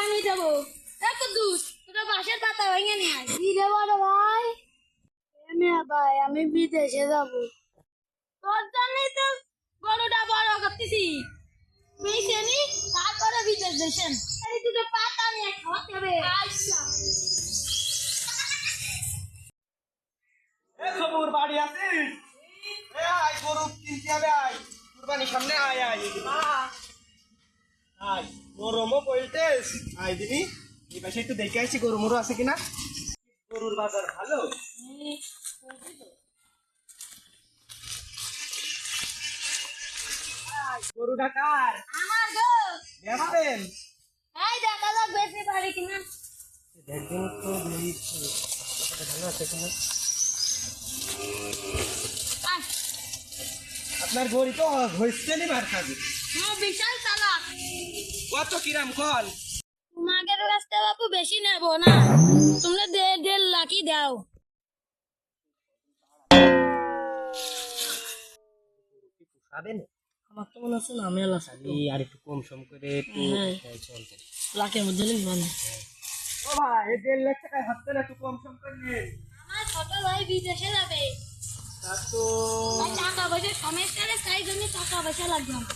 আমি যাবো। এত দূর তোরা বাসের পাতা ভেঙে নিয়ে আয়। কি রে বড় ভাই? ভাই আমি বিদেশে যাব। তোর জন্যই তো গরুটা বড় করতেছি। মেশানি তারপরে বিদেশ দেশেন। এই দুটো পাতা নিয়ে খাওয়াতে হবে। আচ্ছা। এ খবর বাড়ি আছিস? এ আয় গরু কিনতে হবে আয়। কুরবানির সামনে আয় আয়। আয় গরমও পড়িতেস। আয় দিদি এই পাশে একটু দেখে আসছি গরু মরু আছে কিনা। গরুর বাজার ভালো। গরুটা কার? আমার গো। দেখবেন এই দেখা যাক বেশি পারি কিনা। দেখবেন তো ভালো আছে কিনা। আয়। আপনার গরু তো হয়েছে নি মার খাবে। বিশাল চালাক। কত কিরাম কল? তোমাদের কাছ থেকে বাপু বেশি নেব না, তোমরা 1.5 লাখই দাও। পাবেন? আমার তো মনে হচ্ছে না মেলা আর একটু কম সম করে একটু চলতে লাখের মধ্যে নিবা না। ও ভাই 1.5 লাখ টাকায় হাতে একটু কম সম করে নেন। আমার ছোট ভাই বিদেশে যাবে, তা তো তাই টাকা পয়সা সমস্যা রে, তাই জন্য টাকা পয়সা লাগবে আমার।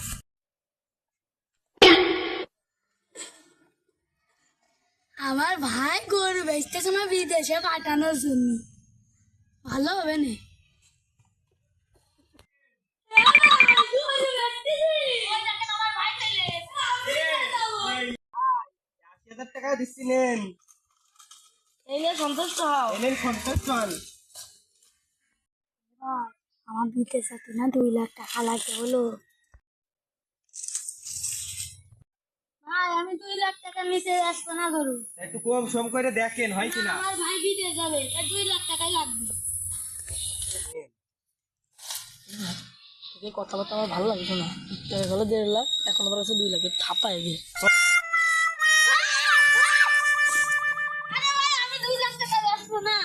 আমার ভাই গরু বেচতে সময় বিদেশে পাঠানোর জন্য ভালো হবে না। 80,000 টাকা দিচ্ছি নেন। এই যে সন্তুষ্ট হও। এনেন 50 জন। আমার বিদেশ যেতে না 2 লাখ টাকা লাগে হলো। ভাই আমি 2 লাখ টাকা নিতে আসবো না গরু। একটু কম সম করে দেখেন হয় কিনা। আমার ভাই বিদেশ যাবে, তাই 2 লাখ টাকাই লাগবে। তোদের কথাবার্তা আমার ভালো লাগছে না। হলো 1.5 লাখ, এখন আবার আছে 2 লাখের থাপায় গিয়ে। আরে ভাই আমি 2 লাখ টাকা আসবো না।